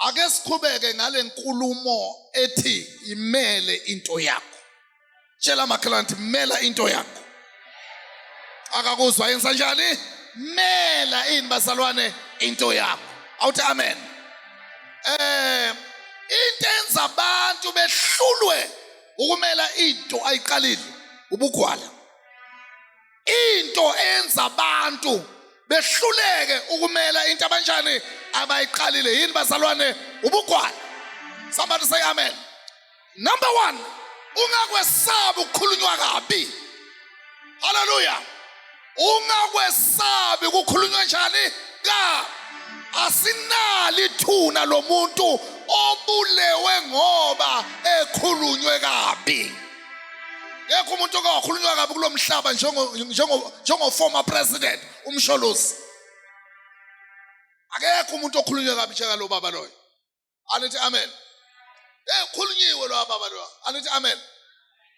ake siqhubeke ngale nkulumo ethi imele into yakho. Tshela makhelwane ukuthi mela into yakho. Akakuzwa yenza njani? Mela ini bazalwane into yakho. Awuthi amen. Into enza abantu behlulwe ukumela into ayiqalile ubugwala. Into enza abantu behluleke ukumela into abanjani abayiqalile yini bazalwane ubugwala. Somebody say amen. Number 1, ungakwesabi ukukhulunywa kabi. Hallelujah. Ungakwesabi ukukhulunywa njani kabi. Asinali ithuna lo muntu obulewe ngoba ekhulunywe kabi. Yekho umuntu okakhulunywa kabi kulomhlaba njengo former president umsholozi. Akekho umuntu okhulunywa kabi njengalo lo baba loyo. Anithi amen. Khulunyiwe lo baba loyo. Anithi amen.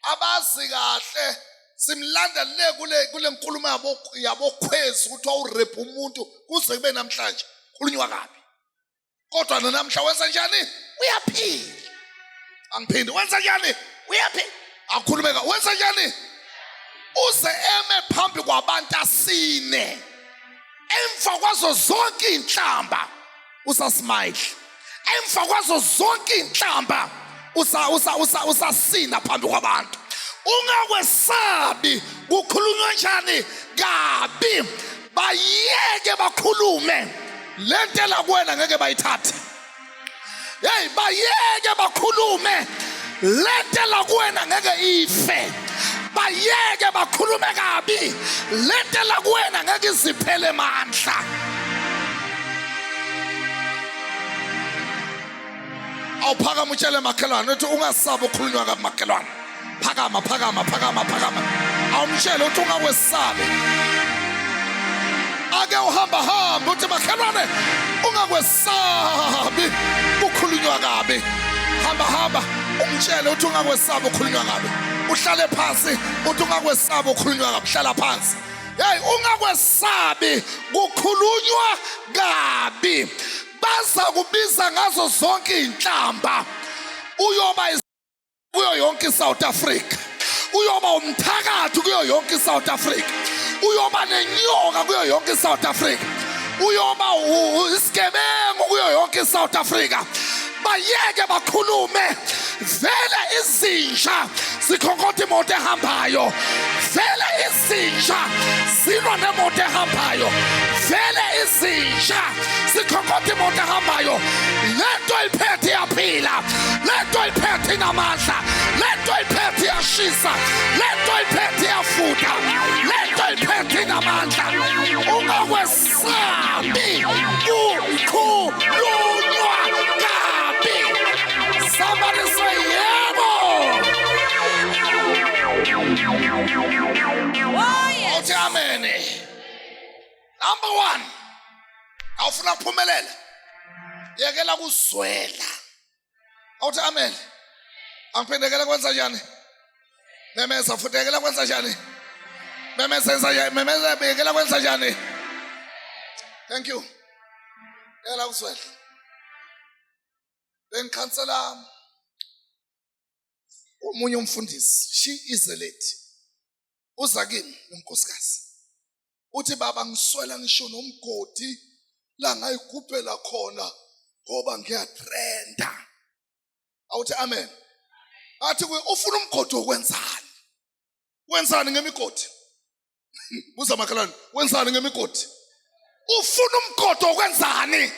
Abazi kahle simlanda le kule nkulumo yabokhwezi ukuthi awurep umuntu kuze kube namhlanje khulunywa kabi. Kodwa namhla wenza njani? Uyaphila. Angiphindi wenza njani? Uyaphila. Akhulumeka wenza njani? Uze eme phambi kwabantu asine. Emva kwazo zonke inhlamba usasmile. Emva kwazo zonke inhlamba usasina phambi kwabantu. Ungakwesabi kukhulunywa njani kabi. Bayeke bakhulume. Lento la kuwena ngeke bayithathe. Hey, bayeke bakhulume. Lento la kuwena ngeke ife. Bayeke bakhulume kabi. Lento la kuwena ngeke isiphele mandla. Awuphakama utshele makhelwane uthi ungasabi ukukhulunywa kabi makhelwane. Phakama. Awumtshele uthi ungakwesabi. Ake uhamba uthi makhelwane ungakwesabi ukukhulunywa kabi. Hamba umtshele uthi ungakwesabi ukukhulunywa kabi. Uhlale phansi uthi ungakwesabi ukukhulunywa kabi. Hlala phansi. Hey, ungakwesabi ukukhulunywa kabi. Baza kubiza ngazo zonke inhlamba. Uyoba kuyo yonke South Africa. Uyoba umthakathi kuyo yonke South Africa. Uyoba nenyoka kuyo yonke South Africa. Uyoba isigebengu kuyo yonke South Africa. Bayeke bakhulume. Vele izinja zikhonkotha imoto ehambayo. Vele izinja zilwa nemoto ehambayo. Vele izinja zikhonkotha imoto ehambayo. Lento iphethe yaphila. Lento iphethe inamandla. Lento iphethe yashisa. Lento iphethe yafuta. Lento iphethe inamandla. Ungakwesabi ukukhulunywa kabi. Somebody say yebo. Oh yes. Amen. Number 1. Awufuna uphumelela. Yekela kuzwela. Awuthi amen. Angiphindekela kwenza njani? Memeza futhi yekela kwenza njani? Memeza yekela kwenza njani? Thank you. Yekela kuzwela. Bengikhansela omunye umfundisi, she is a lady. Uza kimi nonkosikazi. Uthi baba ngiswela ngisho nomgodi la ngayigubhela khona ngoba ngiyatrenda. Awuthi amen. Athi ufuna umgodi wokwenzani? Wenzani ngemigodi? Buza makhelwane, wenzani ngemigodi? Ufuna umgodi wokwenzani?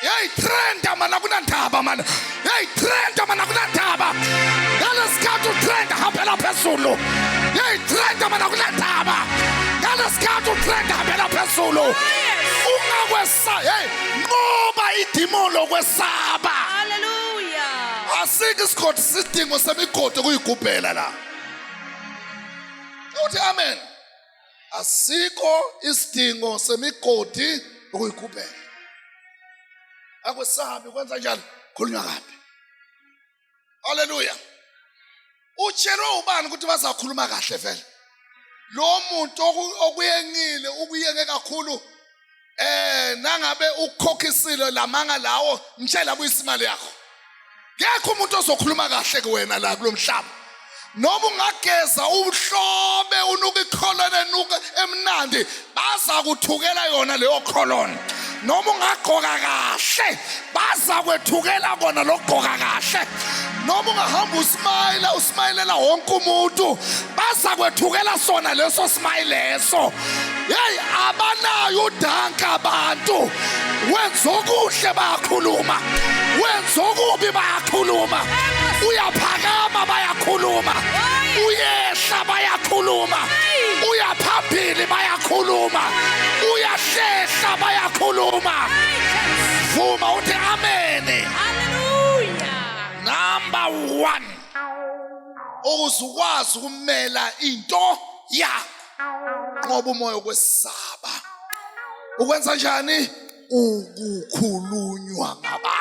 Hey, trenda mana kunandaba mana. Hey, trenda mana kunandaba. Ngalesikhathi utrenda hambela phezulu. Hey, trenda mana kunandaba. Ngalesikhathi utrenda hambela phezulu. Ungakwesa, hey, ngoba idimoni lokwesaba. Hallelujah. Asike isikhothi sidingo semigodi kuyigubhela la. Uthi amen. Asikho isidingo semigodi kuyigubhela. Akwesabi kwenza njalo khulunywa kabi. Hallelujah. Utshelo ubani ukuthi bazakhuluma kahle vele. Lo muntu okuyengile ukuyenge kakhulu nangabe ukhokhisile lamanga lawo mtshela buyisa imali yakho. Ngekho umuntu ozokhuluma kahle kuwena la kulomhlaba. Noma ungageza uhlobe unuka ikholone enuka emnandi baza kuthukela yona leyo kholone. Noma ungagqoka kahle baza kwethukela kona lokugqoka kahle. Noma ungahamba usmayilela wonke umuntu baza kwethukela sona leso smile leso. Hey, abanayo udanka abantu. Wenza okuhle bayakhuluma, wenza okubi bayakhuluma, uyaphakama bayakhuluma, uyehla bayakhuluma, uyaphambili bayakhuluma, uyahlehla bayakhuluma. Vuma uthi amen. Hallelujah. Number 1, ukuzukwazi ukumela into yakho. Ngoba umoya wokwesaba ukwenza njani? Ukukhulunywa ngabantu.